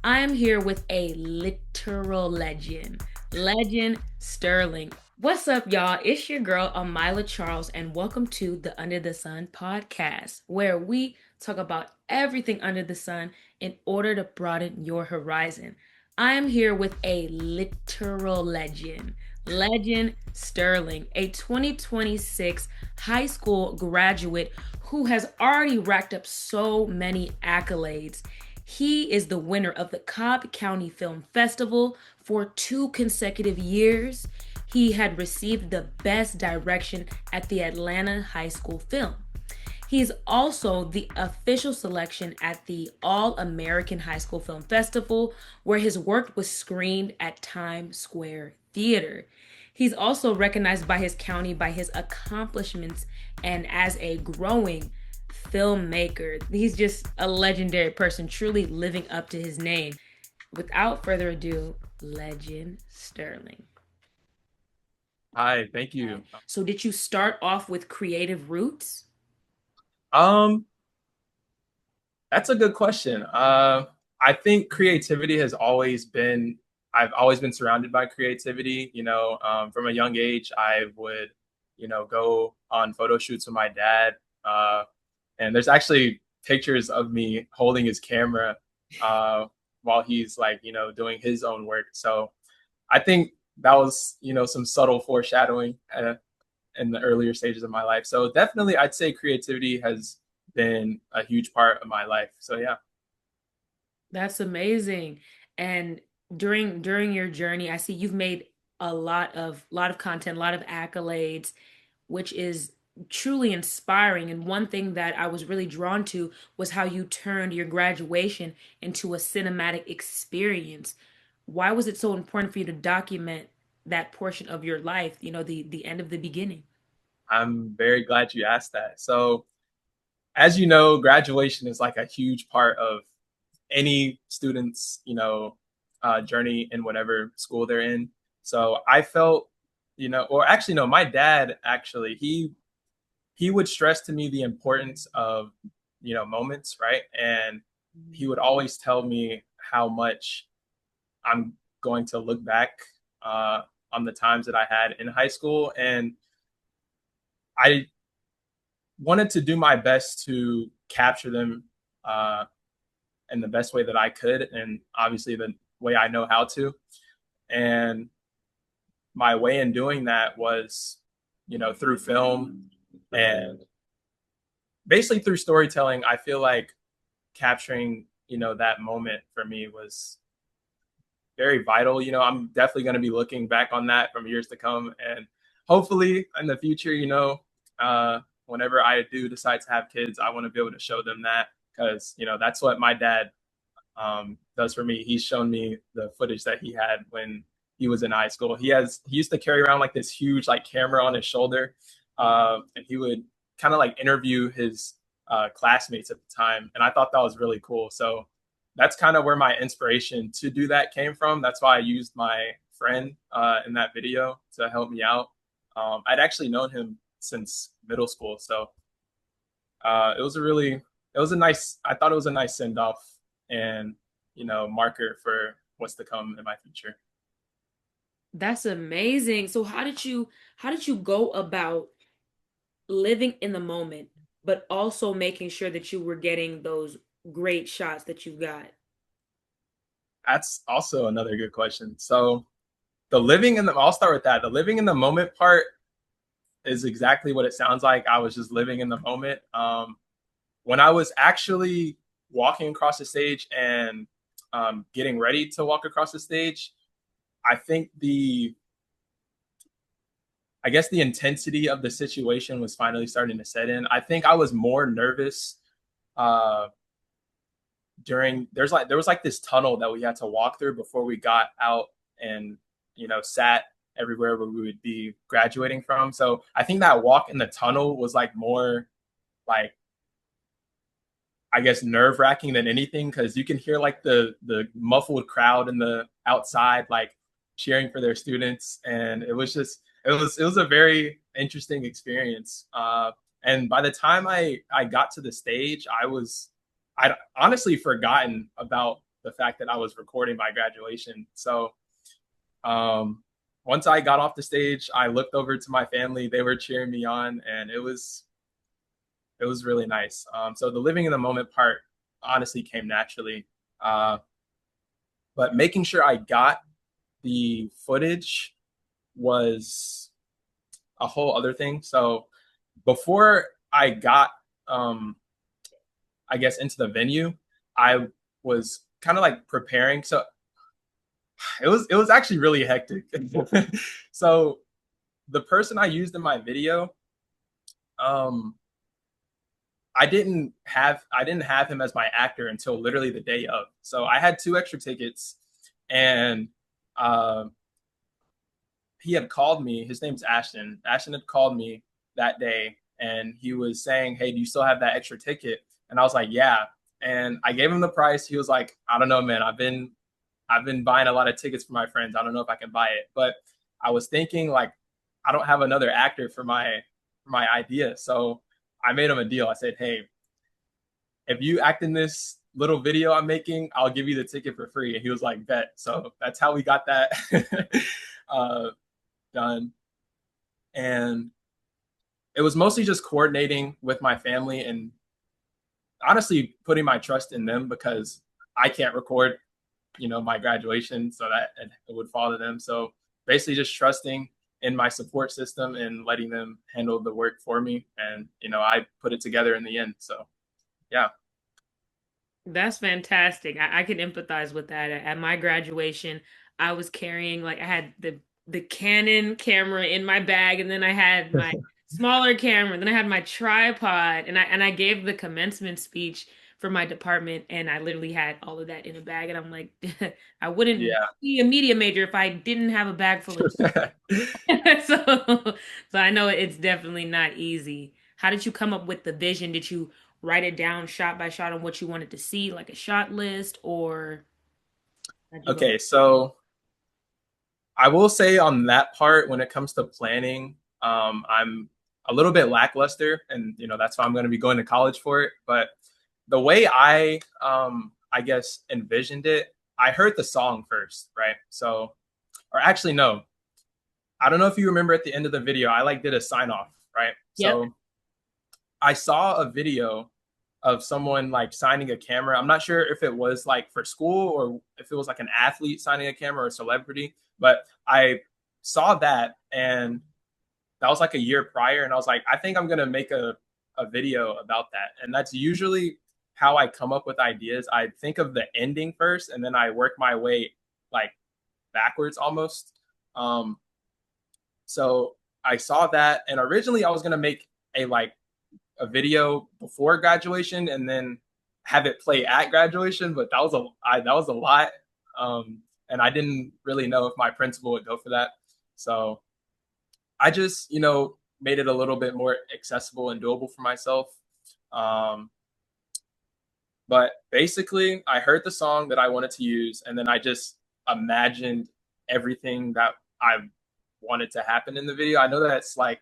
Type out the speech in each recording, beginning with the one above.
I am here with a literal legend Sterling. What's up, y'all? It's your girl, Amylah Charles, and welcome to the Under the Sun podcast, where we talk about everything under the sun in order to broaden your horizon. I am here with a literal legend Sterling, a 2026 high school graduate who has already racked up so many accolades. He is the winner of the Cobb County Film Festival for 2 consecutive years. He had received the Best Direction at the Atlanta High School Film. He's also the official selection at the All American High School Film Festival, where his work was screened at Times Square Theater. He's also recognized by his county by his accomplishments and as a growing filmmaker. He's just a legendary person, truly living up to his name. Without further ado, Legend Sterling. Hi, thank you. So, did you start off with creative roots? Um, that's a good question. I think creativity has always been, I've always been surrounded by creativity. From a young age, I would, go on photo shoots with my dad. And there's actually pictures of me holding his camera while he's like, doing his own work. So I think that was, some subtle foreshadowing in the earlier stages of my life. So definitely, I'd say creativity has been a huge part of my life. So yeah. That's amazing. And during your journey, I see you've made a lot of content, a lot of accolades, which is truly inspiring. And one thing that I was really drawn to was how you turned your graduation into a cinematic experience. Why was it so important for you to document that portion of your life, the end of the beginning? I'm very glad you asked that. So, as you know, graduation is like a huge part of any student's, journey in whatever school they're in. So I felt, or actually, no, my dad actually, he would stress to me the importance of, moments, right? And he would always tell me how much I'm going to look back on the times that I had in high school. And I wanted to do my best to capture them uh, in the best way that I could, and obviously the way I know how to. And my way in doing that was, through film and basically through storytelling. I feel like capturing, that moment for me was very vital. I'm definitely going to be looking back on that from years to come, and hopefully in the future, whenever I do decide to have kids, I want to be able to show them that, because that's what my dad does for me. He's shown me the footage that he had when he was in high school. He used to carry around like this huge like camera on his shoulder, and he would kind of like interview his classmates at the time, and I thought that was really cool. So that's kind of where my inspiration to do that came from. That's why I used my friend in that video to help me out. I'd actually known him since middle school, so it was a nice. I thought it was a nice send off and marker for what's to come in my future. That's amazing. So how did you go about living in the moment, but also making sure that you were getting those great shots that you got? That's also another good question. So I'll start with that. The living in the moment part is exactly what it sounds like. I was just living in the moment. When I was actually walking across the stage and getting ready to walk across the stage, I think I guess the intensity of the situation was finally starting to set in. I think I was more nervous uh, there was like this tunnel that we had to walk through before we got out and sat everywhere where we would be graduating from. So I think that walk in the tunnel was like more like, I guess, nerve wracking than anything, because you can hear like the muffled crowd in the outside like cheering for their students, and it was a very interesting experience. And by the time I got to the stage, I'd honestly forgotten about the fact that I was recording my graduation. So um, once I got off the stage, I looked over to my family. They were cheering me on, and it was really nice. So the living in the moment part honestly came naturally, uh, but making sure I got the footage was a whole other thing. So before I got, um, I guess, into the venue, I was kind of like preparing. So it was actually really hectic. So the person I used in my video, um, I didn't have him as my actor until literally the day of. So I had two extra tickets, and uh, he had called me. His name's Ashton. Ashton had called me that day, and he was saying, "Hey, do you still have that extra ticket?" And I was like, "Yeah." And I gave him the price. He was like, "I don't know, man. I've been buying a lot of tickets for my friends. I don't know if I can buy it." But I was thinking like, I don't have another actor for my idea, so I made him a deal. I said, "Hey, if you act in this little video I'm making, I'll give you the ticket for free." And he was like, "Bet." So that's how we got that uh, done. And it was mostly just coordinating with my family and honestly putting my trust in them because I can't record, my graduation, so that it would fall to them. So basically just trusting in my support system and letting them handle the work for me. And, I put it together in the end. So yeah. That's fantastic. I can empathize with that. At my graduation, I was carrying like I had the Canon camera in my bag, and then I had my smaller camera, then I had my tripod, and I gave the commencement speech for my department, and I literally had all of that in a bag. And I'm like, I wouldn't Yeah. be a media major if I didn't have a bag full of so so I know it's definitely not easy. How did you come up with the vision? Did you write it down shot by shot on what you wanted to see, like a shot list, or how'd you go? Okay. So I will say on that part, when it comes to planning, I'm a little bit lackluster, and that's why I'm going to be going to college for it. But the way I guess envisioned it, I heard the song first, right? So, or actually, no, I don't know if you remember at the end of the video, I like did a sign off, right? Yep. So I saw a video of someone like signing a camera. I'm not sure if it was like for school or if it was like an athlete signing a camera or a celebrity, but I saw that, and that was like a year prior. And I was like, I think I'm going to make a video about that. And that's usually how I come up with ideas. I think of the ending first, and then I work my way like backwards almost. Um, so I saw that, and originally I was going to make a video before graduation and then have it play at graduation, but that was a lot, and I didn't really know if my principal would go for that. So I just made it a little bit more accessible and doable for myself. Um, but basically, I heard the song that I wanted to use, and then I just imagined everything that I wanted to happen in the video. I know that's like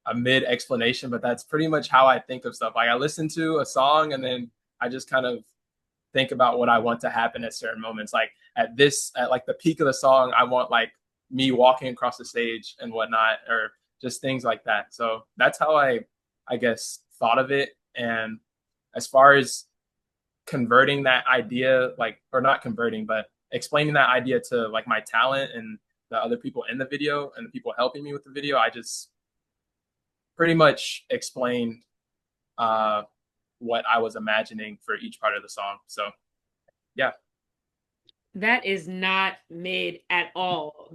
a mid explanation, but that's pretty much how I think of stuff. Like I listen to a song, and then I just kind of think about what I want to happen at certain moments. Like at like the peak of the song, I want like me walking across the stage and whatnot, or just things like that. So that's how I guess thought of it. And as far as converting that idea, like, or not converting, but explaining that idea to like my talent and the other people in the video and the people helping me with the video, I just pretty much explained uh, what I was imagining for each part of the song. So yeah. That is not mid at all.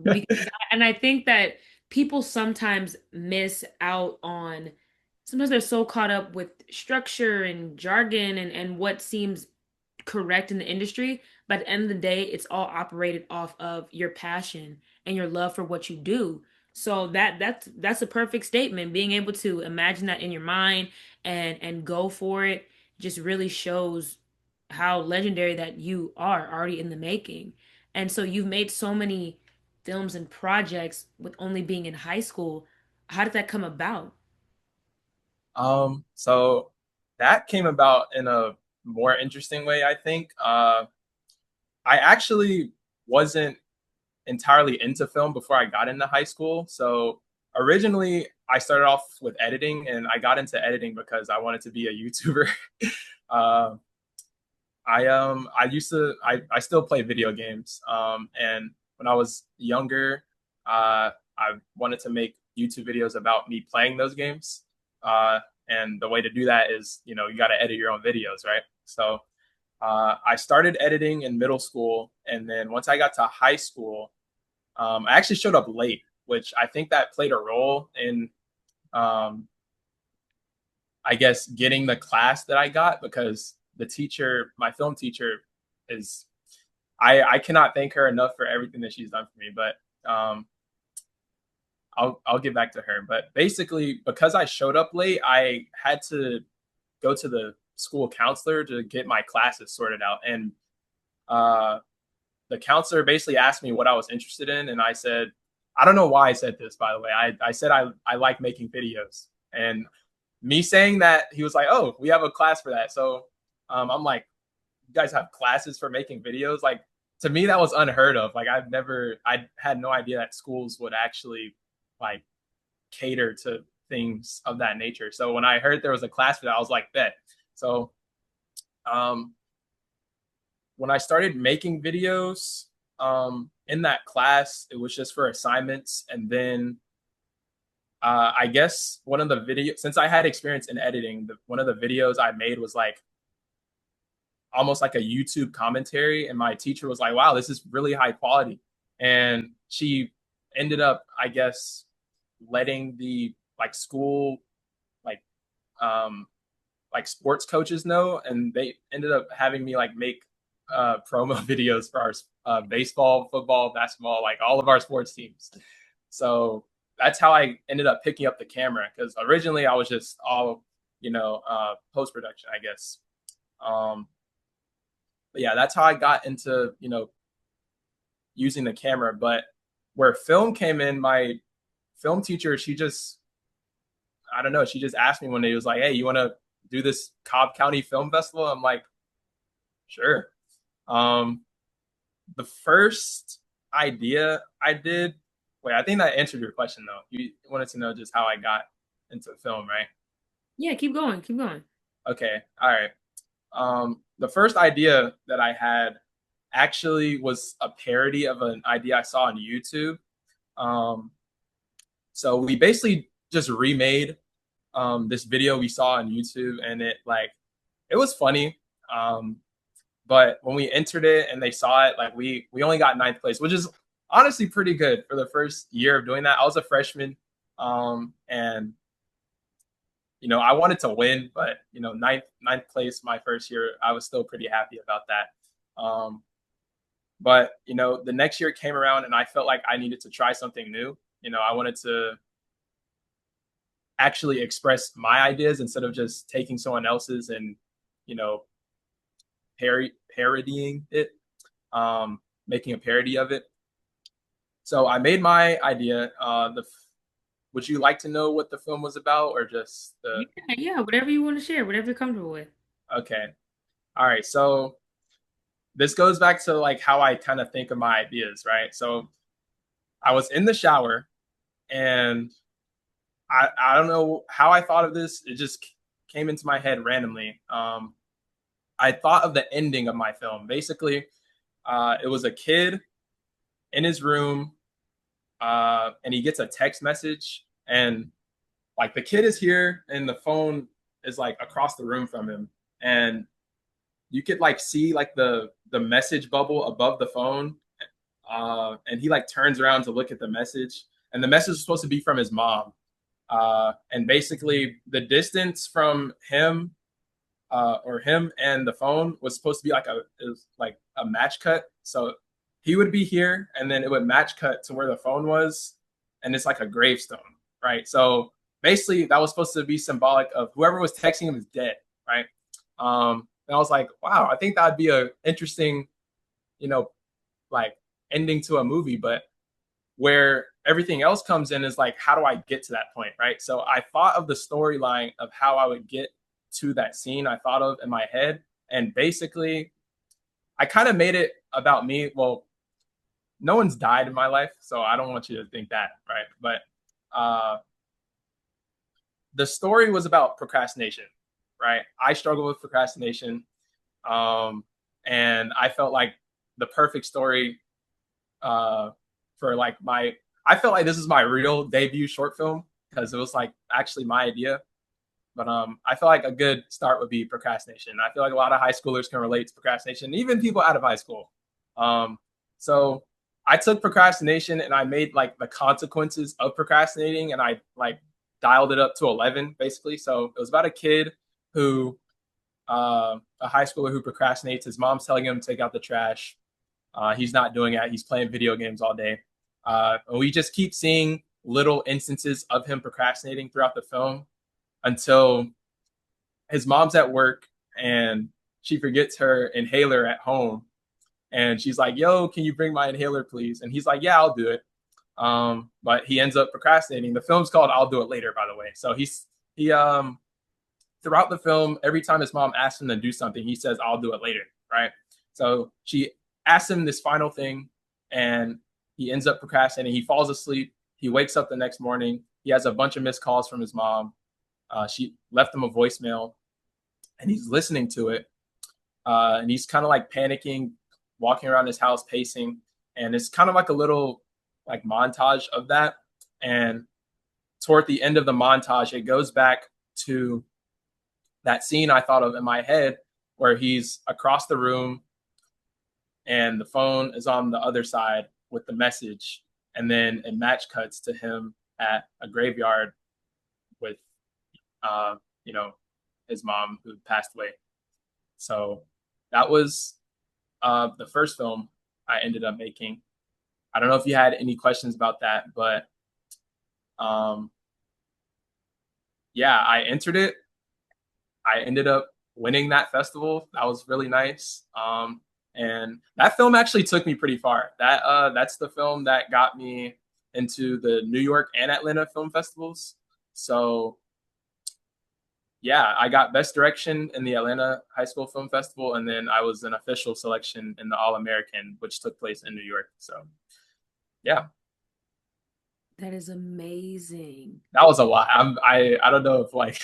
And I think that people sometimes miss out on, sometimes they're so caught up with structure and jargon and what seems correct in the industry. But at the end of the day, it's all operated off of your passion and your love for what you do. So that's a perfect statement. Being able to imagine that in your mind and go for it just really shows how legendary that you are already in the making. And so you've made so many films and projects with only being in high school. How did that come about? So that came about in a more interesting way, I think. I actually wasn't entirely into film before I got into high school. So originally I started off with editing, and I got into editing because I wanted to be a YouTuber. uh, I used to I still play video games. And when I was younger, I wanted to make YouTube videos about me playing those games. And the way to do that is, you got to edit your own videos, right? So I started editing in middle school, and then once I got to high school, I actually showed up late, which I think that played a role in, um, I guess, getting the class that I got, because the teacher, my film teacher, is I cannot thank her enough for everything that she's done for me. But I'll get back to her. But basically, because I showed up late, I had to go to the school counselor to get my classes sorted out, and uh, the counselor basically asked me what I was interested in, and I said, I don't know why I said this, by the way. I said I like making videos, and me saying that, he was like, "Oh, we have a class for that." So I'm like, "You guys have classes for making videos?" Like, to me, that was unheard of. Like, I had no idea that schools would actually like cater to things of that nature. So when I heard there was a class for that, I was like, "Bet." So um, when I started making videos in that class, it was just for assignments. And then I guess one of the videos, since I had experience in editing, one of the videos I made was like almost like a YouTube commentary. And my teacher was like, "Wow, this is really high quality." And she ended up, I guess, letting the like school, like, um, like sports coaches know, and they ended up having me like make promo videos for our baseball, football, basketball, like all of our sports teams. So that's how I ended up picking up the camera, because originally I was just all, post production, I guess. Um, but yeah, that's how I got into, using the camera. But where film came in, my film teacher, she just, I don't know, she just asked me one day, was like, "Hey, you want to do this Cobb County Film Festival?" I'm like, "Sure." Um, the first idea I did, wait, I think that answered your question though. You wanted to know just how I got into film, right? Yeah, keep going, keep going. Okay, all right. The first idea that I had actually was a parody of an idea I saw on YouTube. Um, so we basically just remade this video we saw on YouTube, and it was funny. But when we entered it and they saw it, like we only got ninth place, which is honestly pretty good for the first year of doing that. I was a freshman, and I wanted to win, but ninth place my first year, I was still pretty happy about that. But the next year came around, and I felt like I needed to try something new. I wanted to actually express my ideas instead of just taking someone else's and you know parodying it, making a parody of it. So I made my idea. Would you like to know what the film was about, or just the? Yeah, yeah, whatever you want to share, whatever you're comfortable with. Okay, all right. So this goes back to like how I kind of think of my ideas, right? So I was in the shower, and I don't know how I thought of this. It just came into my head randomly. I thought of the ending of my film. Basically, it was a kid in his room, and he gets a text message, and like the kid is here, and the phone is like across the room from him, and you could like see like the message bubble above the phone, and he like turns around to look at the message, and the message is supposed to be from his mom, and basically the distance from him, or him and the phone was supposed to be it was like a match cut. So he would be here, and then it would match cut to where the phone was, and it's like a gravestone, right? So basically, that was supposed to be symbolic of whoever was texting him is dead, right? And I was like, wow, I think that'd be a interesting, you know, like ending to a movie. But where everything else comes in is like, how do I get to that point, right? So I thought of the storyline of how I would get to that scene I thought of in my head, and basically I kind of made it about me. Well, no one's died in my life, so I don't want you to think that, right? But the story was about procrastination, right? I struggle with procrastination, um, and I felt like the perfect story for like my. I felt like this is my real debut short film because it was like actually my idea. But I feel like a good start would be procrastination. I feel like a lot of high schoolers can relate to procrastination, even people out of high school. Um, so I took procrastination and I made like the consequences of procrastinating, and I like dialed it up to 11 basically. So it was about a kid who, a high schooler who procrastinates. His mom's telling him to take out the trash. He's not doing it. He's playing video games all day. And we just keep seeing little instances of him procrastinating throughout the film until his mom's at work and she forgets her inhaler at home. And she's like, yo, can you bring my inhaler, please? And he's like, yeah, I'll do it. But he ends up procrastinating. The film's called I'll Do It Later, by the way. So he throughout the film, every time his mom asks him to do something, he says, I'll do it later, right? So she asks him this final thing, and he ends up procrastinating. He falls asleep. He wakes up the next morning. He has a bunch of missed calls from his mom. She left him a voicemail, and he's listening to it. And he's kind of like panicking, walking around his house, pacing. And it's kind of like a little like montage of that. And toward the end of the montage, it goes back to that scene I thought of in my head where he's across the room and the phone is on the other side with the message. And then it match cuts to him at a graveyard with, uh, you know, his mom who passed away. So that was the first film I ended up making. I don't know if you had any questions about that, but um, yeah, I entered it. I ended up winning that festival. That was really nice. And that film actually took me pretty far. That's the film that got me into the New York and Atlanta film festivals. So yeah, I got best direction in the Atlanta High School Film Festival, and then I was an official selection in the All American, which took place in New York. So yeah, That is amazing. that was a lot. I don't know if like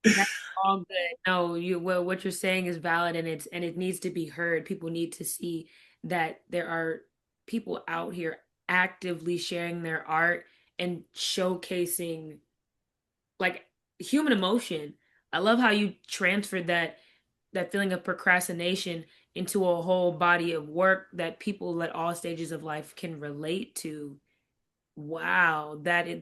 That's all good. No, what you're saying is valid, and it needs to be heard. People need to see that there are people out here actively sharing their art and showcasing like human emotion. I love how you transferred that feeling of procrastination into a whole body of work that people at all stages of life can relate to. Wow, yeah,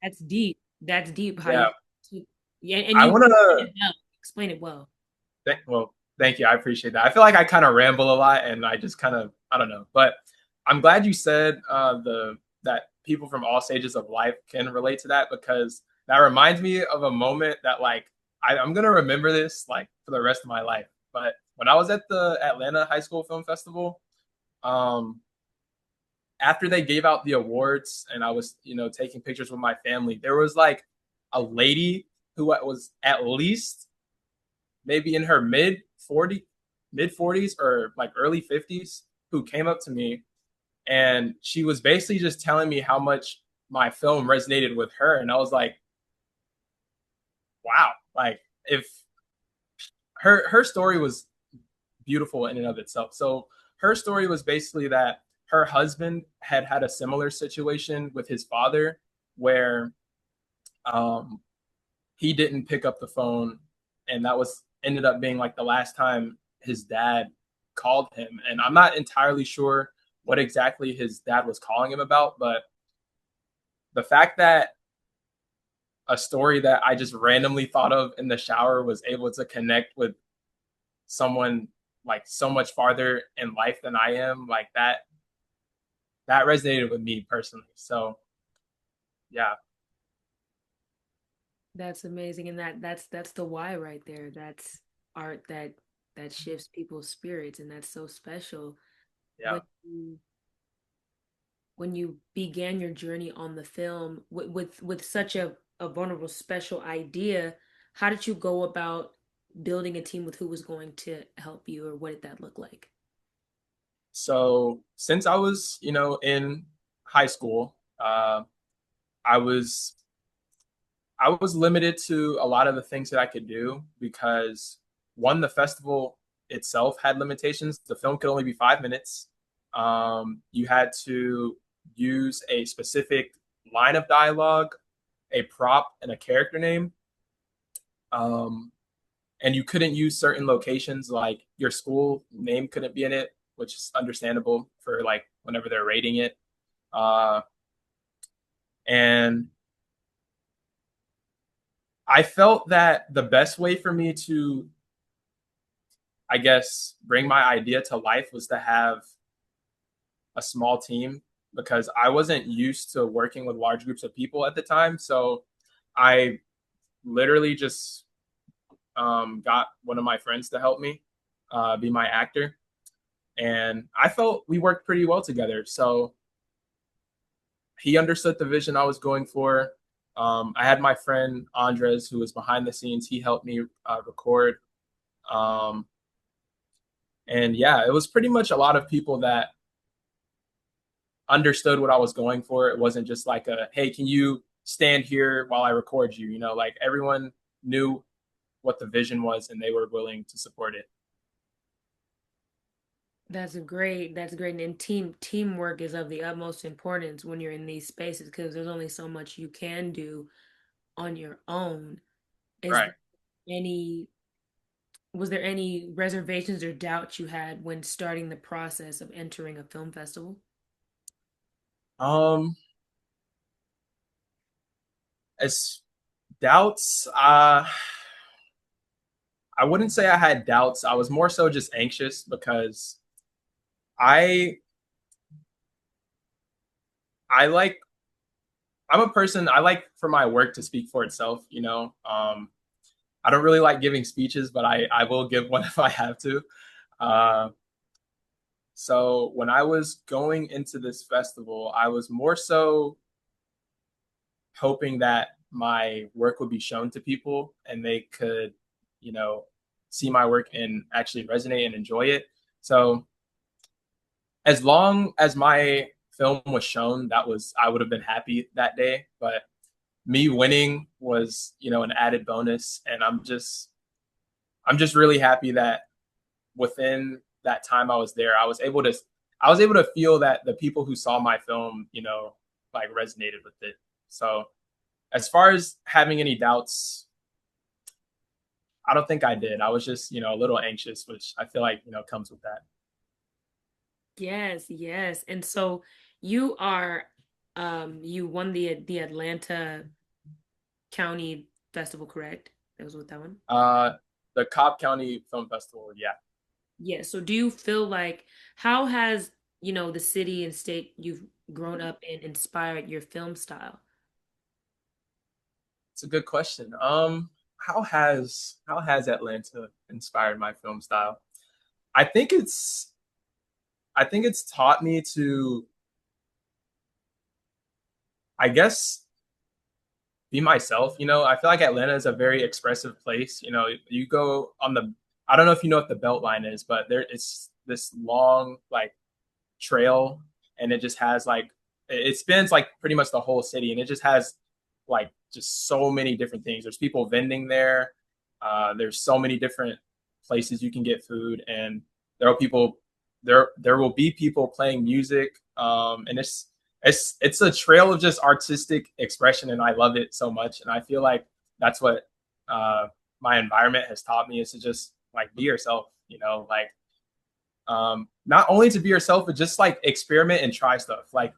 that's deep. That's deep how yeah. you yeah, and I you want to explain it well. well, thank you. I appreciate that. I feel like I kind of ramble a lot, and I just kind of I don't know, but I'm glad you said the that people from all stages of life can relate to that because that reminds me of a moment that like I'm gonna remember this like for the rest of my life. But when I was at the Atlanta High School Film Festival, um, after they gave out the awards and I was taking pictures with my family, there was like a lady who was at least maybe in her mid 40s or like early 50s who came up to me and she was basically just telling me how much my film resonated with her and I was like wow, like if her story was beautiful in and of itself. So her story was basically that her husband had had a similar situation with his father where um he didn't pick up the phone and that was ended up being like the last time his dad called him and I'm not entirely sure what exactly his dad was calling him about but the fact that a story that I just randomly thought of in the shower was able to connect with someone like so much farther in life than I am like that resonated with me personally so yeah That's amazing, and that's the why right there. That's art that shifts people's spirits, and that's so special. yeah When you began your journey on the film with such a vulnerable, special idea, how did you go about building a team with who was going to help you, or what did that look like? So since I was, in high school, I was I was limited to a lot of the things that I could do because one, the festival itself had limitations. The film could only be 5 minutes. You had to use a specific line of dialogue, a prop, and a character name. Um, and you couldn't use certain locations, like your school name couldn't be in it, which is understandable for like whenever they're rating it. Uh, and I felt that the best way for me to, I guess, bring my idea to life was to have a small team because I wasn't used to working with large groups of people at the time. So I literally just got one of my friends to help me be my actor. And I felt we worked pretty well together. So he understood the vision I was going for. I had my friend Andres, who was behind the scenes. He helped me record. Um, and yeah, it was pretty much a lot of people that understood what I was going for. It wasn't just like a, hey, can you stand here while I record you? Like everyone knew what the vision was and they were willing to support it. That's great. And teamwork is of the utmost importance when you're in these spaces because there's only so much you can do on your own. Is Right. there any was there any reservations or doubts you had when starting the process of entering a film festival? Um, as doubts, I wouldn't say I had doubts. I was more so just anxious because I I like I'm a person I like for my work to speak for itself. I don't really like giving speeches, but I will give one if I have to. Uh, so when I was going into this festival, I was more so hoping that my work would be shown to people and they could, you know, see my work and actually resonate and enjoy it. So as long as my film was shown, I would have been happy that day. But me winning was, an added bonus. And I'm just really happy that within that time I was there, I was able to feel that the people who saw my film, like resonated with it. So as far as having any doubts, I don't think I did. I was just, a little anxious, which I feel like, comes with that. Yes, yes. And so you are you won the Atlanta County Festival, correct? That was with that one? Uh, the Cobb County Film Festival, yeah, Yeah. So do you feel like how has, the city and state you've grown up in inspired your film style? it's a good question. How has Atlanta inspired my film style? I think it's I think it's taught me to, I guess, be myself. I feel like Atlanta is a very expressive place. You go on I don't know if you know what the Beltline is, but it's this long like trail, and it just has like it spans like pretty much the whole city, and it just has like just so many different things. There's people vending there. There's so many different places you can get food, and there are people there will be people playing music, and it's a trail of just artistic expression, and I love it so much. And I feel like that's what uh, my environment has taught me, is to just like be yourself. Like not only to be yourself, but just like experiment and try stuff. Like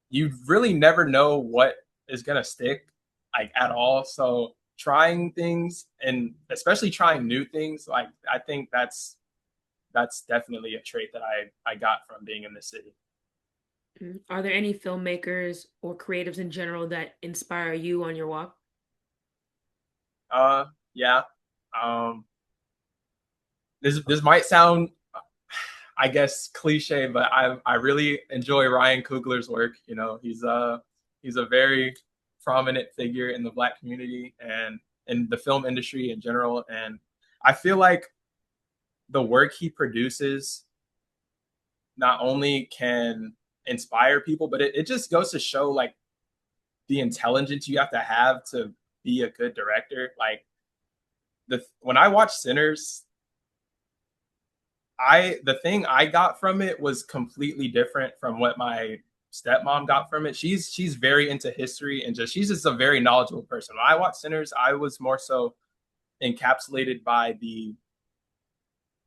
you really never know what is gonna stick, like at all. So trying things, and especially trying new things, like I think that's definitely a trait that I got from being in the city. Are there any filmmakers or creatives in general that inspire you on your walk? Yeah. Um, this might sound, I guess, cliche, but I really enjoy Ryan Coogler's work. He's a very prominent figure in the Black community and in the film industry in general. And I feel like the work he produces not only can inspire people, but it just goes to show like the intelligence you have to be a good director. Like when I watched Sinners, the thing I got from it was completely different from what my stepmom got from it. She's very into history and she's just a very knowledgeable person. When I watched Sinners, I was more so encapsulated by the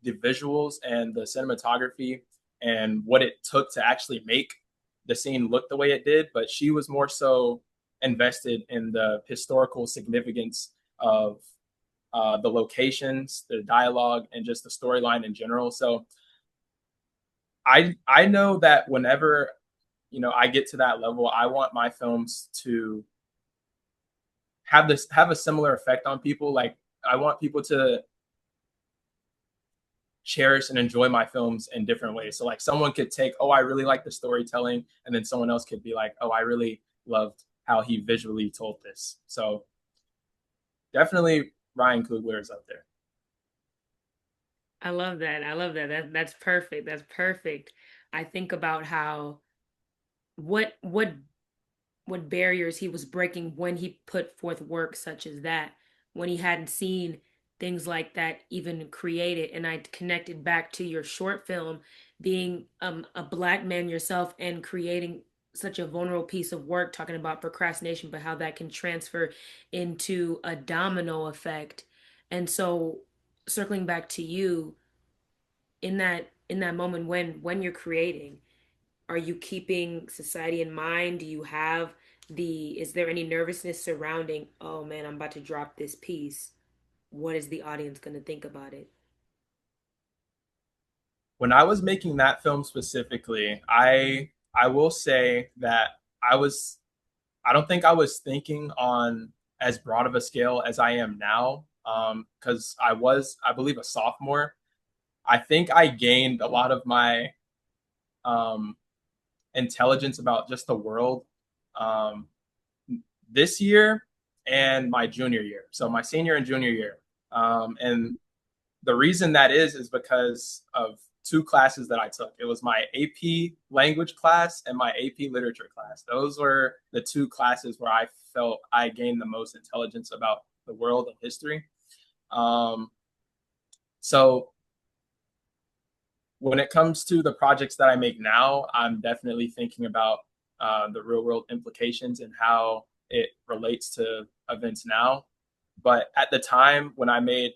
visuals and the cinematography and what it took to actually make the scene look the way it did. But she was more so invested in the historical significance of the locations, the dialogue, and just the storyline in general. So I know that whenever I get to that level, I want my films to have a similar effect on people. Like I want people to cherish and enjoy my films in different ways. So like someone could take, oh, I really like the storytelling, and then someone else could be like, oh, I really loved how he visually told this. So definitely Ryan Coogler is up there. I love that. I love that. That's perfect. That's perfect. I think about how what what what barriers he was breaking when he put forth work such as that, when he hadn't seen things like that even created. And I connected back to your short film being a black man yourself and creating such a vulnerable piece of work talking about procrastination, but how that can transfer into a domino effect. And so circling back to you in that moment when you're creating, are you keeping society in mind? Do you have is there any nervousness surrounding, oh man, I'm about to drop this piece? What is the audience going to think about it? When I was making that film specifically, I will say that I was I don't think I was thinking on as broad of a scale as I am now, because I was, I believe, a sophomore. I think I gained a lot of my um, intelligence about just the world um, this year and my junior year. So my senior and junior year. And the reason that is because of two classes that I took. It was my AP language class and my AP literature class. Those were the two classes where I felt I gained the most intelligence about the world and history. Um, so when it comes to the projects that I make now, I'm definitely thinking about the real world implications and how it relates to events now. But at the time when I made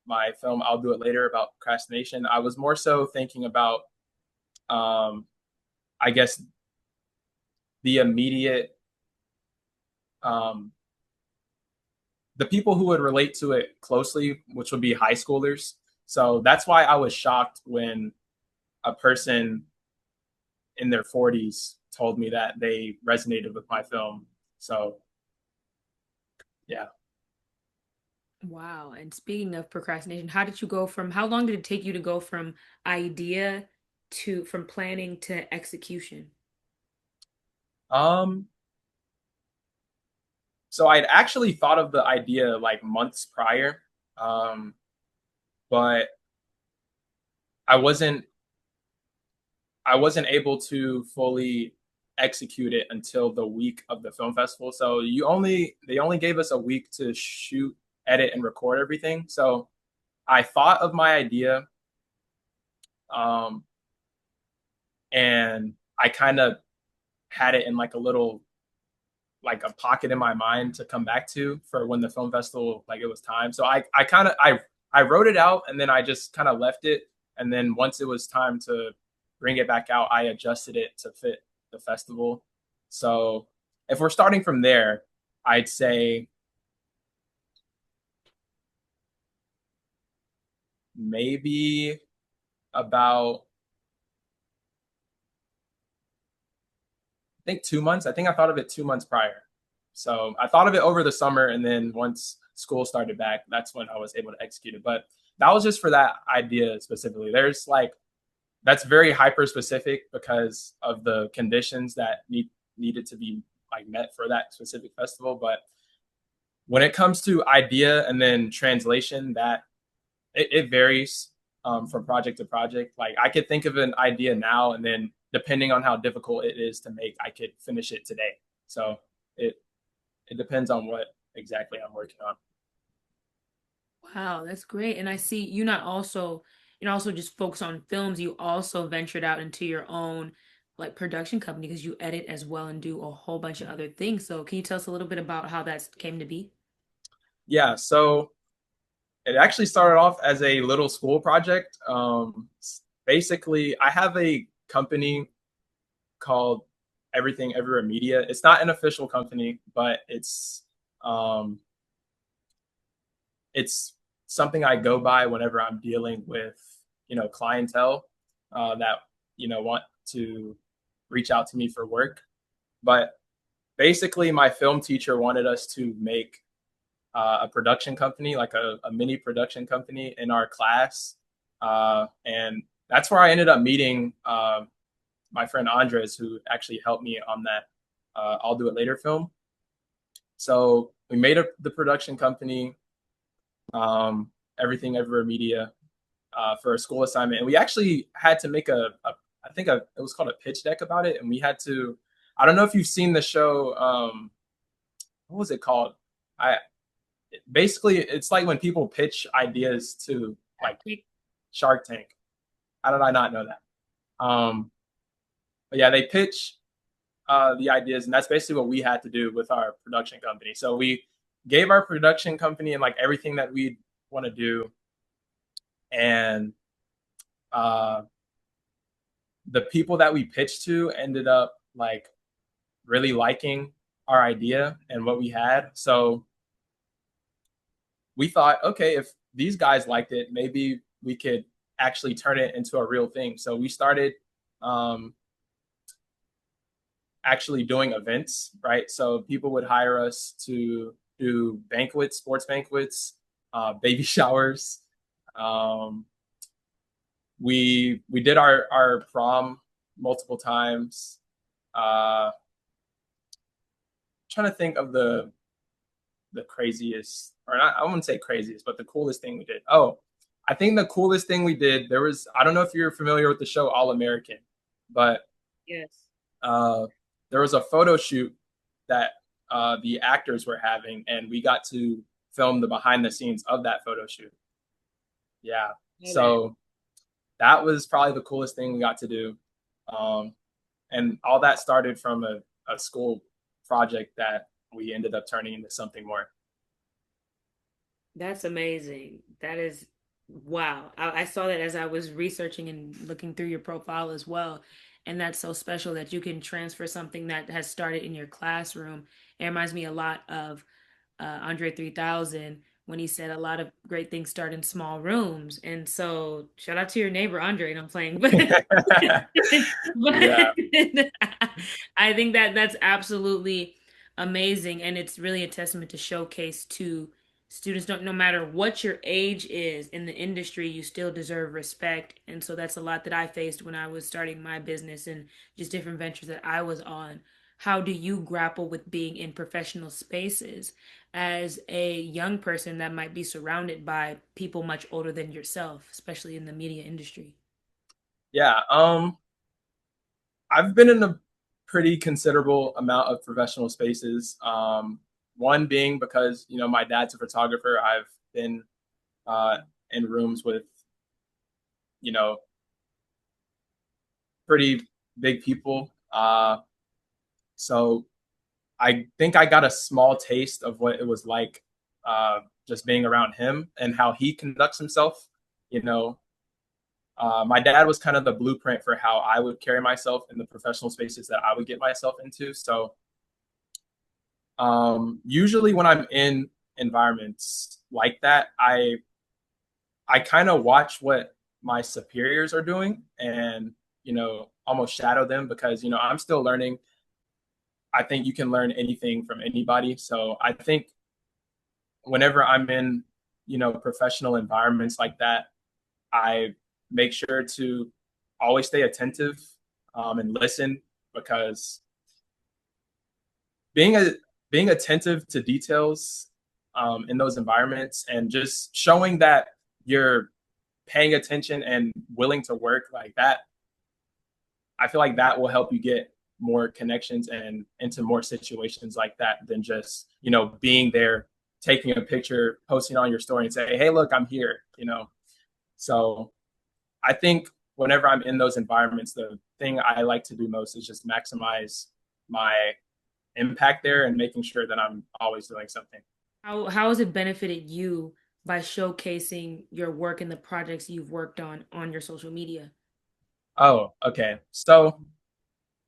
my film, I'll Do It Later, about procrastination, I was more so thinking about, um, I guess, the immediate, um, the people who would relate to it closely, which would be high schoolers. So that's why I was shocked when a person in their 40s told me that they resonated with my film. So, yeah. Wow. And speaking of procrastination, how long did it take you to go from idea from planning to execution? Um, so I'd actually thought of the idea like months prior, um, but I wasn't I wasn't able to fully execute it until the week of the film festival. So they only gave us a week to shoot, edit, and record everything. So I thought of my idea, um, and I kind of had it in like a little like a pocket in my mind to come back to for when the film festival, like it was time. So I wrote it out and then I just kind of left it. And then once it was time to bring it back out, I adjusted it to fit the festival. So if we're starting from there, I'd say maybe about, I think 2 months. I think I thought of it 2 months prior. So I thought of it over the summer, and then once school started back, that's when I was able to execute it. But that was just for that idea specifically. There's like that's very hyper specific because of the conditions that needed to be like met for that specific festival. But when it comes to idea and then translation, that it varies. from project to project. Like I could think of an idea now, and then depending on how difficult it is to make, I could finish it today. So it it depends on what exactly I'm working on. Wow, that's great. And I see you not also just focus on films, you also ventured out into your own like production company because you edit as well and do a whole bunch of other things. So can you tell us a little bit about how that came to be? Yeah, so it actually started off as a little school project. Basically, I have a company called Everything Everywhere Media. It's not an official company, but um, it's something I go by whenever I'm dealing with clientele that want to reach out to me for work. But basically, my film teacher wanted us to make a production company, like a mini production company in our class. And that's where I ended up meeting my friend Andres, who actually helped me on that I'll Do It Later film. So we made the production company, Everything Everywhere Media, for a school assignment. And we actually had to make I think it was called a pitch deck about it. And we had to, I don't know if you've seen the show, what was it called? I Basically it's like when people pitch ideas to like Shark Tank. How did I not know that? But yeah, they pitch the ideas, and that's basically what we had to do with our production company. So we gave our production company and like everything that we want to do, and uh, the people that we pitched to ended up like really liking our idea and what we had. So we thought, okay, if these guys liked it, maybe we could actually turn it into a real thing. So we started um, actually doing events, right? So people would hire us to do banquets, sports banquets, baby showers. Um, we did our prom multiple times. Trying to think of the craziest, or not, I wouldn't say craziest, but the coolest thing we did. Oh, I think the coolest thing we did, there was, I don't know if you're familiar with the show All American, but Yes. uh, there was a photo shoot that the actors were having, and we got to film the behind the scenes of that photo shoot. Yeah. Know that. So that was probably the coolest thing we got to do. Um, and all that started from a school project that we ended up turning into something more. That's amazing. That is wow. I saw that as I was researching and looking through your profile as well. And that's so special that you can transfer something that has started in your classroom. It reminds me a lot of Andre 3000 when he said a lot of great things start in small rooms. And so shout out to your neighbor Andre, and I'm playing, but Yeah. I think that that's absolutely amazing, and it's really a testament to showcase to students. Don't No matter what your age is in the industry, you still deserve respect. And so that's a lot that I faced when I was starting my business and just different ventures that I was on. How do you grapple with being in professional spaces as a young person that might be surrounded by people much older than yourself, especially in the media industry? Yeah. I've been in a pretty considerable amount of professional spaces. One being because my dad's a photographer. I've been uh, in rooms with you know pretty big people. So I think I got a small taste of what it was like just being around him and how he conducts himself. You know, my dad was kind of the blueprint for how I would carry myself in the professional spaces that I would get myself into. So usually when I'm in environments like that, I kind of watch what my superiors are doing and almost shadow them because I'm still learning. I think you can learn anything from anybody. So I think whenever I'm in professional environments like that, I make sure to always stay attentive and listen because being a being attentive to details in those environments and just showing that you're paying attention and willing to work like that, I feel like that will help you get more connections and into more situations like that than just, being there, taking a picture, posting on your story and say, hey, look, I'm here. So I think whenever I'm in those environments, the thing I like to do most is just maximize my impact there and making sure that I'm always doing something. How has it benefited you by showcasing your work and the projects you've worked on your social media? Oh, okay. So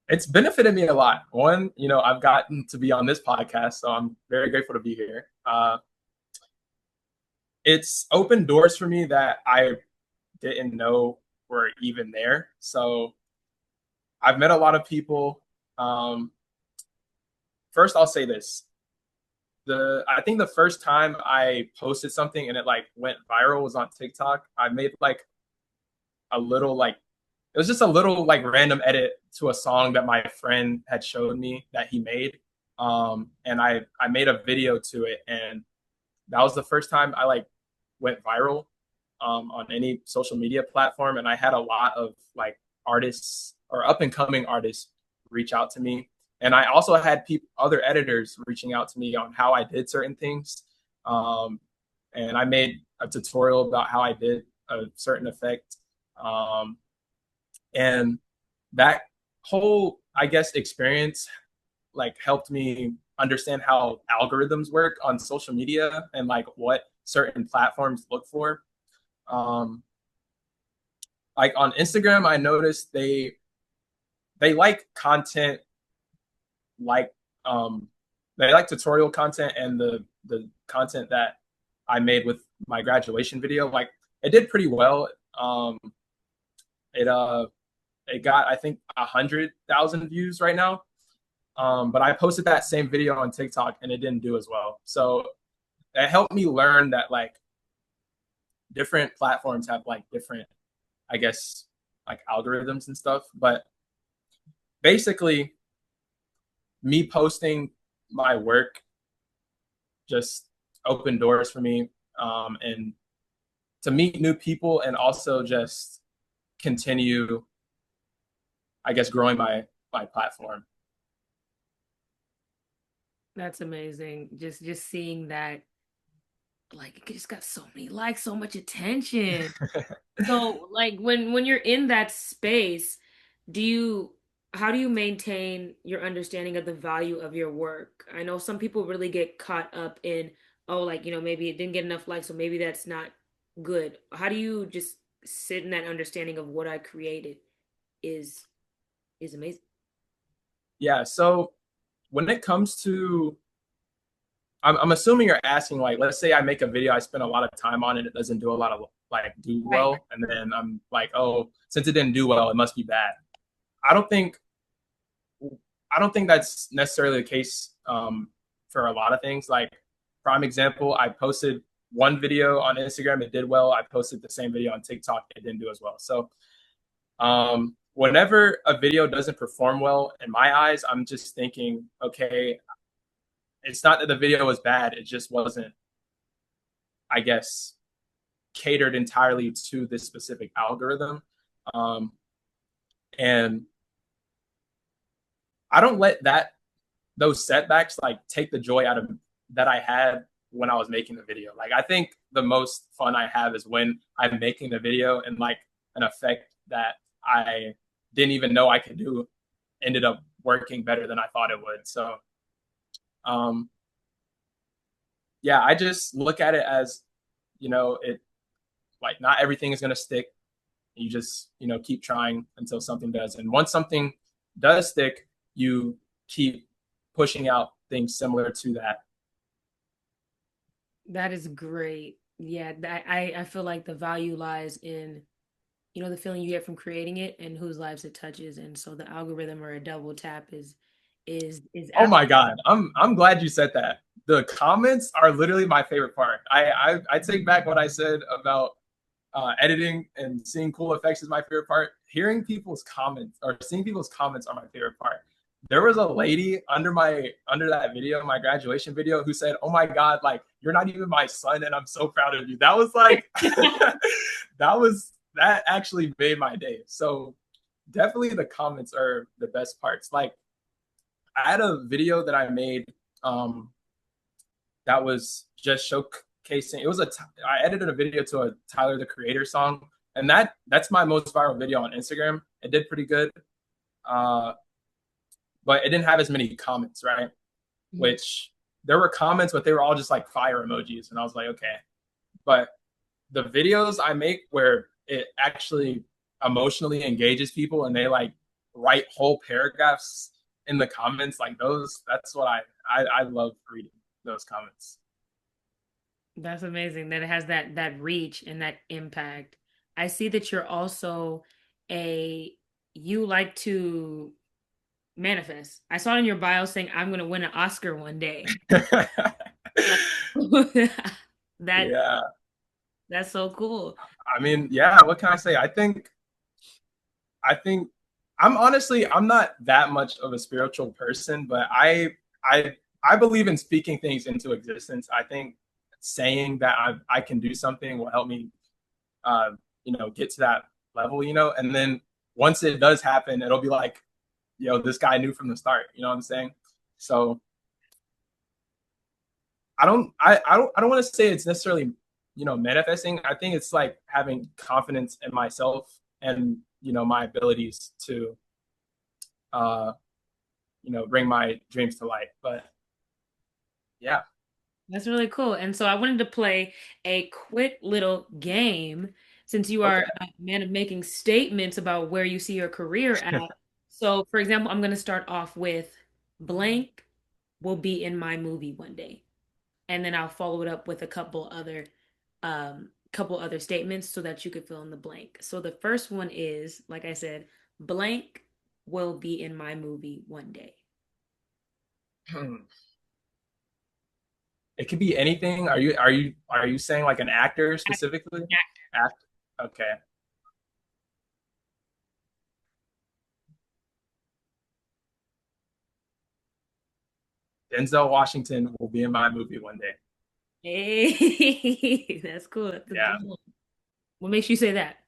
it's benefited me a lot. One, I've gotten to be on this podcast, so I'm very grateful to be here. It's opened doors for me that I didn't know were even there. So I've met a lot of people. First, I'll say this: I think the first time I posted something and it like went viral was on TikTok. I made like a little like it was just a little like random edit to a song that my friend had showed me that he made. And I made a video to it, and that was the first time I like went viral on any social media platform. And I had a lot of like artists or up and coming artists reach out to me. And I also had other editors reaching out to me on how I did certain things. And I made a tutorial about how I did a certain effect. And that whole, I guess, experience like helped me understand how algorithms work on social media and like what certain platforms look for. Um, like on Instagram, I noticed they like content like they like tutorial content, and the content that I made with my graduation video, like it did pretty well. It it got, I think, 100,000 views right now. But I posted that same video on TikTok and it didn't do as well. So that helped me learn that like different platforms have like different, I guess, like algorithms and stuff. But basically, me posting my work just opened doors for me, and to meet new people and also just continue, I guess, growing my platform. That's amazing. Just seeing that, like, it just got so many likes, so much attention. So, like, when you're in that space, do you how do you maintain your understanding of the value of your work? I know some people really get caught up in, oh, like, maybe it didn't get enough likes, so maybe that's not good. How do you just sit in that understanding of what I created is is amazing. Yeah. So when it comes to, I'm assuming you're asking, like, let's say I make a video, I spend a lot of time on it, it doesn't do a lot of like do Right. well, and then I'm like, oh, since it didn't do well, it must be bad. I don't think I don't think that's necessarily the case, for a lot of things. Like, prime example, I posted one video on Instagram, it did well. I posted the same video on TikTok, it didn't do as well. So whenever a video doesn't perform well in my eyes, I'm just thinking, okay, it's not that the video was bad, it just wasn't, I guess, catered entirely to this specific algorithm. Um, and I don't let those setbacks like take the joy out of that I had when I was making the video. Like, I think the most fun I have is when I'm making the video and like an effect that I didn't even know I could do ended up working better than I thought it would. So um yeah, I just look at it as, it like not everything is gonna stick. You just, keep trying until something does. And once something does stick, you keep pushing out things similar to that. That is great. Yeah, I feel like the value lies in, the feeling you get from creating it and whose lives it touches. And so the algorithm or a double tap is Oh out. my God. I'm glad you said that. The comments are literally my favorite part. I take back what I said about editing and seeing cool effects is my favorite part. Hearing people's comments or seeing people's comments are my favorite part. there was a lady under that video, my graduation video, who said, "Oh my God, like you're not even my son, and I'm so proud of you." That was like, that actually made my day. So definitely the comments are the best parts. Like I had a video that I made um, that was just showcasing. I edited a video to a Tyler the Creator song, and that's my most viral video on Instagram. It did pretty good. Uh, but it didn't have as many comments, right? Which there were comments, but they were all just like fire emojis. And I was like, okay. But the videos I make where it actually emotionally engages people and they like write whole paragraphs in the comments, like those, that's what I love reading those comments. That's amazing that it has that reach and that impact. I see that you're also a you like to manifest. I saw it in your bio saying I'm going to win an Oscar one day. That Yeah. that's so cool. I mean, yeah, what can I say? I think I'm not that much of a spiritual person, but I I believe in speaking things into existence. I think saying that I can do something will help me uh, get to that level, and then once it does happen, it'll be like, this guy knew from the start, you know what I'm saying? So I don't want to say it's necessarily, manifesting. I think it's like having confidence in myself and, my abilities to uh, bring my dreams to light. But yeah. That's really cool. And so I wanted to play a quick little game since you are Okay. a man of making statements about where you see your career at. So, for example, I'm going to start off with blank will be in my movie one day. And then I'll follow it up with a couple other statements so that you could fill in the blank. So the first one is, like I said, blank will be in my movie one day. It could be anything. Are you saying like an actor specifically? Yeah. Act. Okay. Denzel Washington will be in my movie one day. Hey, that's cool. That's a Yeah. good one. What makes you say that?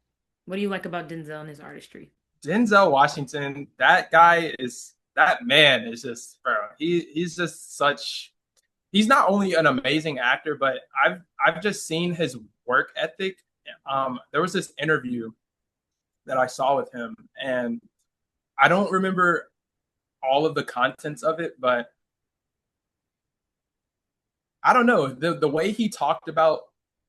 What do you like about Denzel and his artistry? Denzel Washington, that man is just, bro. He's just such. He's not only an amazing actor, but I've just seen his work ethic. There was this interview that I saw with him, and I don't remember all of the contents of it, but I don't know, the way he talked about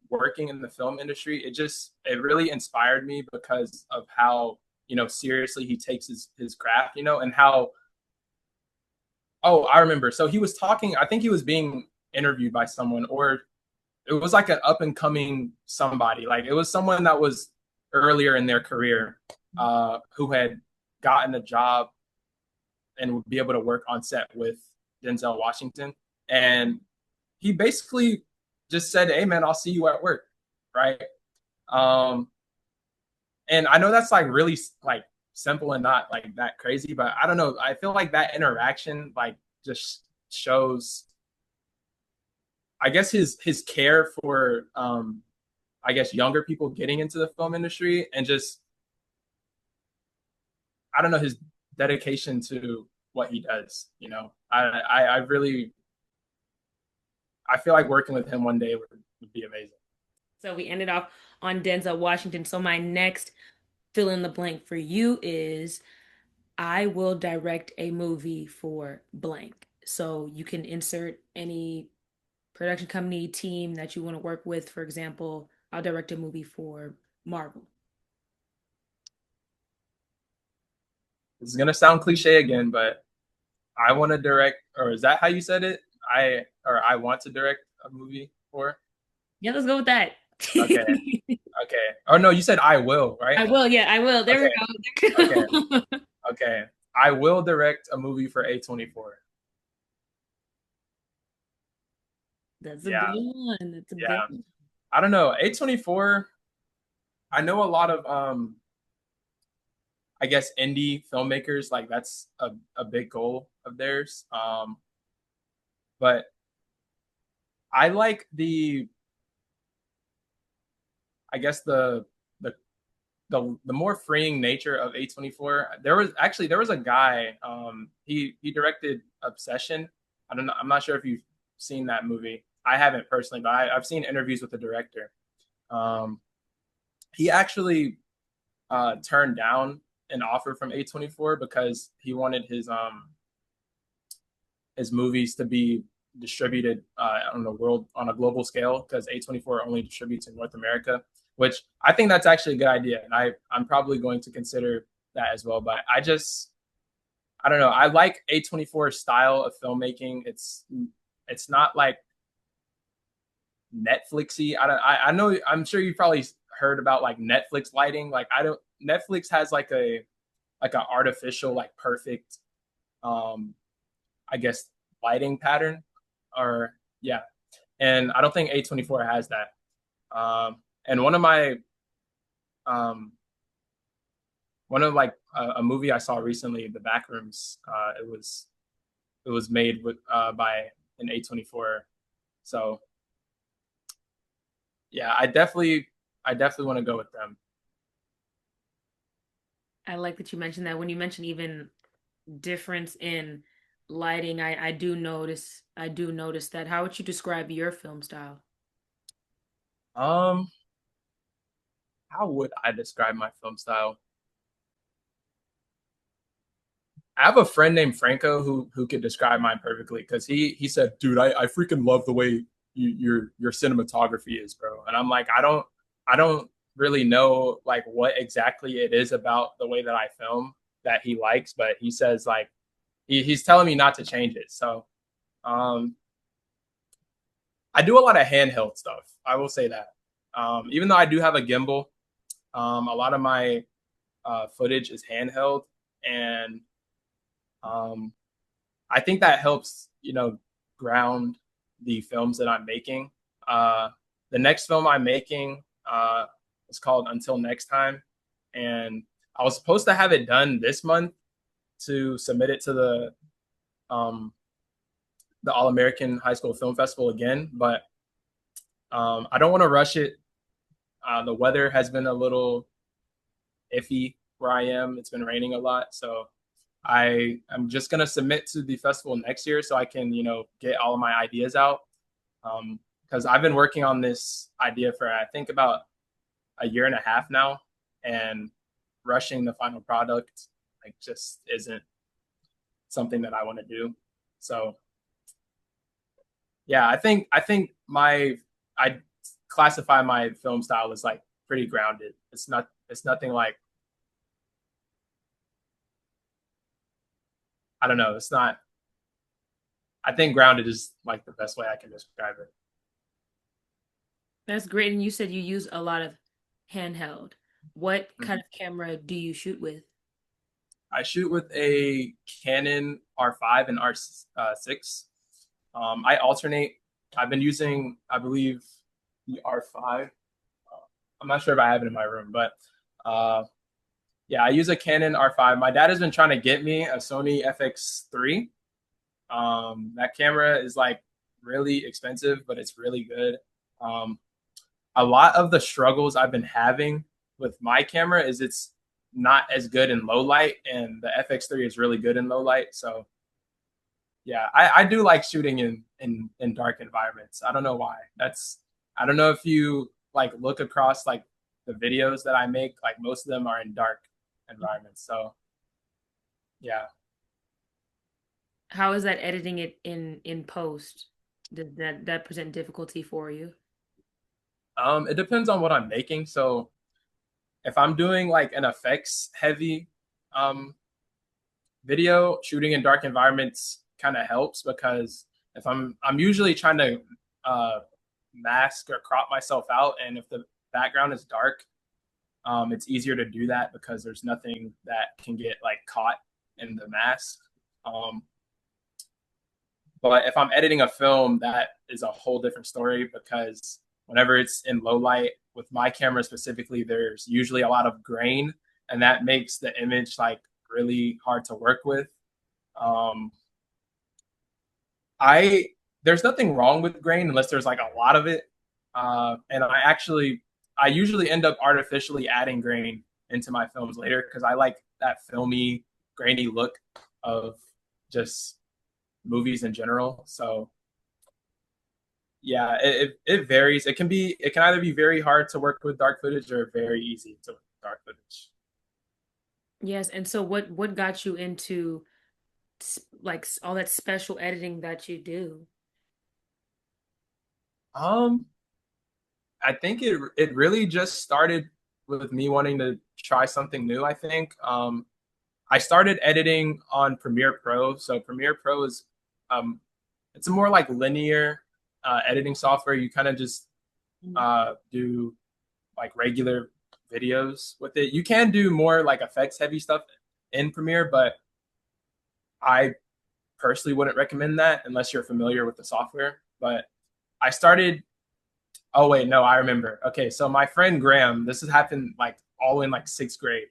working in the film industry. It really inspired me because of how seriously he takes his craft, and how. Oh, I remember. So he was talking. I think he was being interviewed by someone, or it was like an up and coming somebody. Like it was someone that was earlier in their career, who had gotten a job and would be able to work on set with Denzel Washington. And he basically just said, "Hey, man, I'll see you at work," right? Um, and I know that's like really like simple and not like that crazy, but I don't know. I feel like that interaction like just shows, I guess, his care for I guess younger people getting into the film industry, and just I don't know, his dedication to what he does. I really I feel like working with him one day would be amazing. So we ended off on Denzel Washington. So my next fill in the blank for you is I will direct a movie for blank. So you can insert any production company team that you want to work with. For example, I'll direct a movie for Marvel. This is gonna sound cliche again, but I want to direct, or is that how you said it? I want to direct a movie for. Yeah, let's go with that. Okay, okay. Oh no, you said I will, right? I will. Yeah, I will. There we Okay, go. okay, There we go. okay. I will direct a movie for A24. That's a good Yeah, one. That's a good yeah. one. I don't know. A24, I know a lot of I guess indie filmmakers, like that's a big goal of theirs. But I like I guess the the more freeing nature of A24. There was a guy, he directed Obsession. I don't know, I'm not sure if you've seen that movie. I haven't personally, but I've seen interviews with the director. Um, he actually turned down an offer from A24 because he wanted his movies to be distributed on the world on a global scale, because A24 only distributes in North America, which I think that's actually a good idea, and I'm probably going to consider that as well. But I don't know. I like A24's style of filmmaking. It's not like Netflixy. I know, I'm sure you probably heard about like Netflix lighting. Like I don't Netflix has like an artificial, like perfect, um I guess, lighting pattern, or yeah. And I don't think A24 has that. And um one of like a movie I saw recently, The Backrooms, it was made with by an A24. So yeah, I definitely want to go with them. I like that you mentioned that. When you mentioned even difference in lighting, I do notice that. How would you describe your film style? Um, how would I describe my film style? I have a friend named Franco who could describe mine perfectly, because he said, "Dude, I freaking love the way your cinematography is, bro." And I'm like, I don't really know like what exactly it is about the way that I film that he likes, but he says like he's telling me not to change it. So um, I do a lot of handheld stuff. I will say that. Even though I do have a gimbal, a lot of my footage is handheld, and um, I think that helps, ground the films that I'm making. Uh, the next film I'm making is called Until Next Time, and I was supposed to have it done this month to submit it to um, the All American High School Film Festival again, but I don't want to rush it. The weather has been a little iffy where I am. It's been raining a lot, so I'm just gonna submit to the festival next year so I can, get all of my ideas out. Because I've been working on this idea for, I think, about a year and a half now, and rushing the final product like just isn't something that I want to do. So yeah, I think my I classify my film style as like pretty grounded. It's nothing like, I don't know. It's not. I think grounded is like the best way I can describe it. That's great. And you said you use a lot of handheld. What kind Mhm. of camera do you shoot with? I shoot with a Canon R5 and R6. I alternate. I've been using, I believe, the R5. I'm not sure if I have it in my room, but uh, yeah, I use a Canon R5. My dad has been trying to get me a Sony FX3. That camera is like really expensive, but it's really good. Um, a lot of the struggles I've been having with my camera is it's not as good in low light, and the FX3 is really good in low light. So yeah, I do like shooting in dark environments. I don't know why. I don't know if you like look across like the videos that I make, like most of them are in dark environments. So yeah. How is that editing it in post? Does that present difficulty for you? It depends on what I'm making. So if I'm doing like an effects heavy um video, shooting in dark environments kind of helps, because if I'm usually trying to uh mask or crop myself out, and if the background is dark, it's easier to do that because there's nothing that can get like caught in the mask. Um, but if I'm editing a film, that is a whole different story, because whenever it's in low light with my camera specifically, there's usually a lot of grain, and that makes the image like really hard to work with. Um, I There's nothing wrong with grain unless there's like a lot of it. And I usually end up artificially adding grain into my films later because I like that filmy, grainy look of just movies in general. So yeah, it varies. It can either be very hard to work with dark footage or very easy to work with dark footage. Yes, and so what got you into like all that special editing that you do? Um, I think it really just started with me wanting to try something new. I think I started editing on Premiere Pro. So Premiere Pro is um, it's a more like linear editing software. You kind of just do like regular videos with it. You can do more like effects heavy stuff in Premiere, but I personally wouldn't recommend that unless you're familiar with the software. But I started Oh wait, no, I remember. Okay, so my friend Graham, this has happened like all in like sixth grade.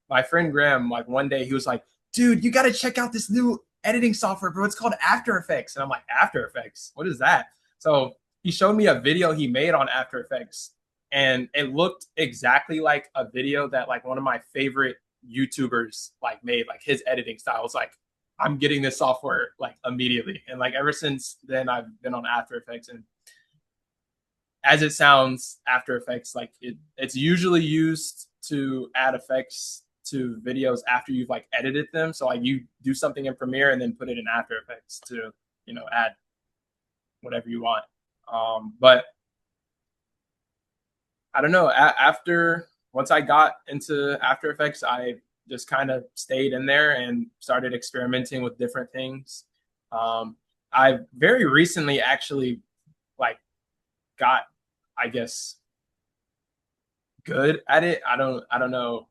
My friend Graham, like one day he was like, dude, you gotta check out this new editing software, bro. It's called After Effects. And I'm like, After Effects? What is that? So he showed me a video he made on After Effects, and it looked exactly like a video that like one of my favorite YouTubers like made, like his editing style. It's like, I'm getting this software like immediately. And like ever since then I've been on After Effects, and as it sounds, After Effects, like it's usually used to add effects to videos after you've like edited them. So like you do something in Premiere and then put it in After Effects to, add whatever you want. But I don't know. After once I got into After Effects, I just kind of stayed in there and started experimenting with different things. I very recently actually like got, I guess, good at it. I don't know.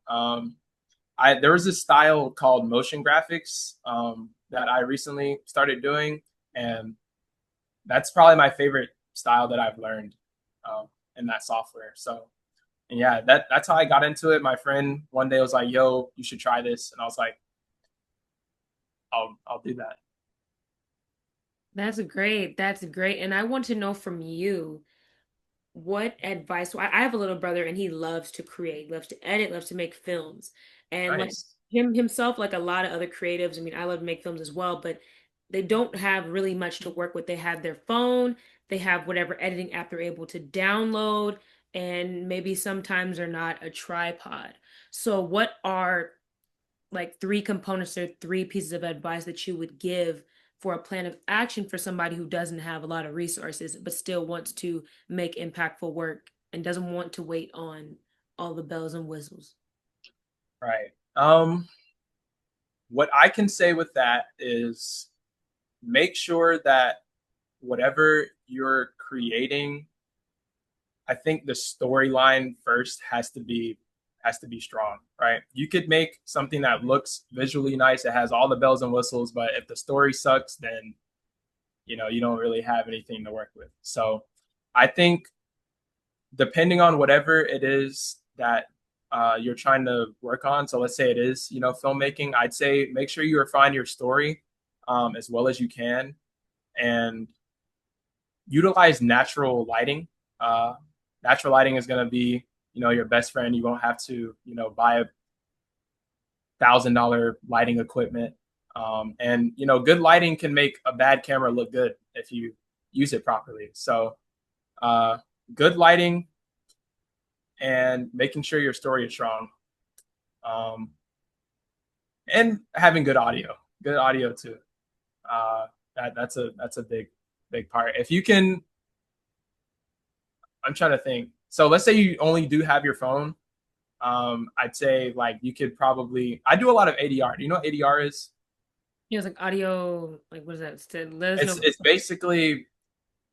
I There was this style called motion graphics that I recently started doing, and that's probably my favorite style that I've learned in that software. So, and yeah, that's how I got into it. My friend one day was like, "Yo, you should try this," and I was like, "I'll do that." That's great. That's great. And I want to know from you, what advice? So I have a little brother and he loves to create, loves to edit, loves to make films. And like Nice. him himself, like a lot of other creatives, I mean, I love to make films as well, but they don't have really much to work with. They have their phone, they have whatever editing app they're able to download, and maybe sometimes they're not a tripod. So what are like three components or three pieces of advice that you would give for a plan of action for somebody who doesn't have a lot of resources but still wants to make impactful work and doesn't want to wait on all the bells and whistles? Right. What I can say with that is make sure that whatever you're creating, I think the storyline first has to be strong, right? You could make something that looks visually nice, it has all the bells and whistles, but if the story sucks, then you don't really have anything to work with. So I think depending on whatever it is that you're trying to work on, so let's say it is filmmaking, I'd say make sure you refine your story as well as you can, and utilize natural lighting. Uh, Natural lighting is going to be, your best friend. You won't have to, buy $1,000 lighting equipment. And good lighting can make a bad camera look good if you use it properly. So, uh, good lighting and making sure your story is strong, um, and having good audio too. That's a big part. If you can, I'm trying to think. So let's say you only do have your phone. I'd say like you could probably. I do a lot of ADR. Do you know what ADR is? Yeah, it's like audio, like what is that? Let us know. It's basically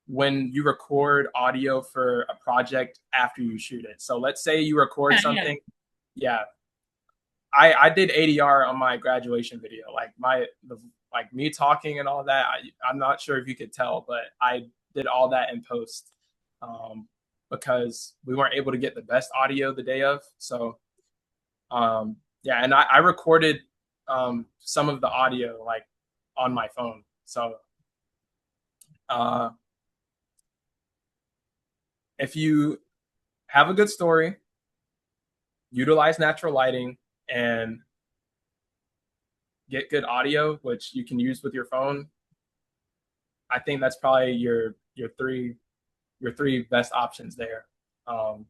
when you record audio for a project after you shoot it. So let's say you record Yeah, yeah. something. Yeah, I did ADR on my graduation video. Like like me talking and all that. I'm not sure if you could tell, but I did all that in post because we weren't able to get the best audio the day of. So yeah, and I recorded some of the audio like on my phone. So uh, if you have a good story, utilize natural lighting, and get good audio, which you can use with your phone, I think that's probably your three best options there, um,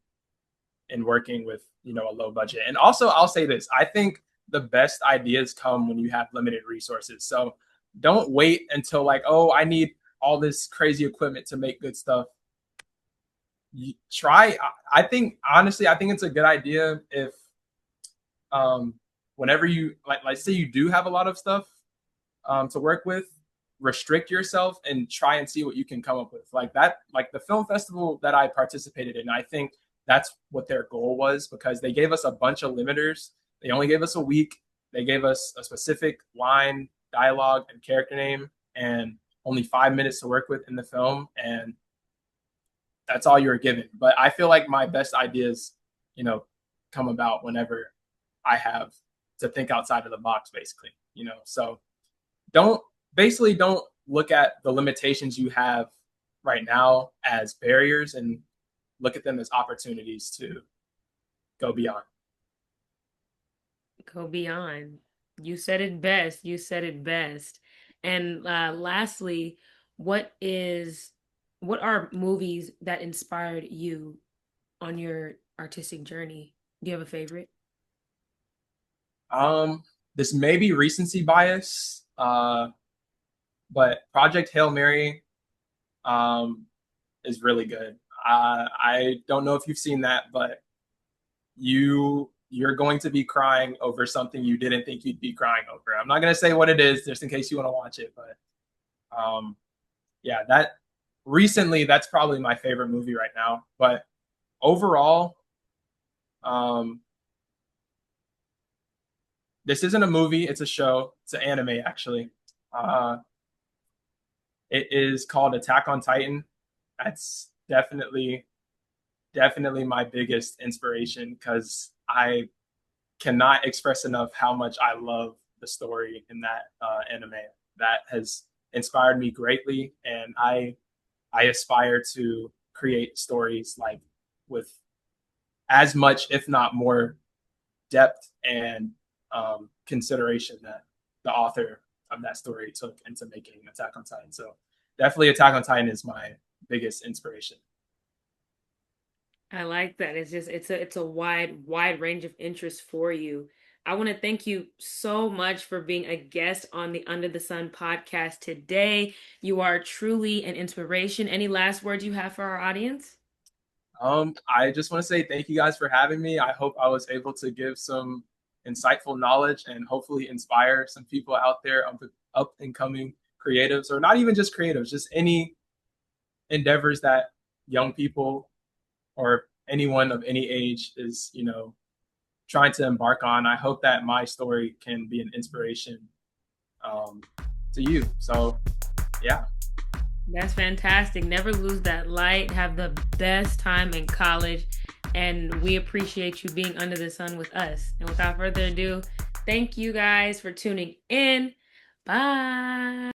in working with a low budget. And also, I'll say this: I think the best ideas come when you have limited resources. So don't wait until like, oh, I need all this crazy equipment to make good stuff. You try. I think honestly, I think it's a good idea if um, whenever you like say you do have a lot of stuff to work with, restrict yourself and try and see what you can come up with. Like that, like the film festival that I participated in, I think that's what their goal was, because they gave us a bunch of limiters. They only gave us a week. They gave us a specific line, dialogue, and character name, and only 5 minutes to work with in the film. And that's all you were given. But I feel like my best ideas, come about whenever I have to think outside of the box, basically. So don't don't look at the limitations you have right now as barriers, and look at them as opportunities to go beyond. Go beyond. You said it best. You said it best. And lastly, what is what are movies that inspired you on your artistic journey? Do you have a favorite? Um, this may be recency bias, but Project Hail Mary um, is really good. I don't know if you've seen that, but you're going to be crying over something you didn't think you'd be crying over. I'm not going to say what it is, just in case you want to watch it, but um, yeah, that's probably my favorite movie right now. But overall, um, this isn't a movie; it's a show. It's an anime, actually. Uh, it is called Attack on Titan. That's definitely my biggest inspiration, because I cannot express enough how much I love the story in that anime. That has inspired me greatly, and I aspire to create stories like with as much, if not more, depth and consideration that the author of that story took into making Attack on Titan. So definitely, Attack on Titan is my biggest inspiration. I like that. It's a wide range of interests for you. I want to thank you so much for being a guest on the Under the Sun podcast today. You are truly an inspiration. Any last words you have for our audience? I just want to say thank you guys for having me. I hope I was able to give some insightful knowledge and hopefully inspire some people out there, up and coming creatives, or not even just creatives, just any endeavors that young people or anyone of any age is, trying to embark on. I hope that my story can be an inspiration um, to you. So, yeah. That's fantastic. Never lose that light. Have the best time in college. And we appreciate you being under the sun with us. And without further ado, thank you guys for tuning in. Bye.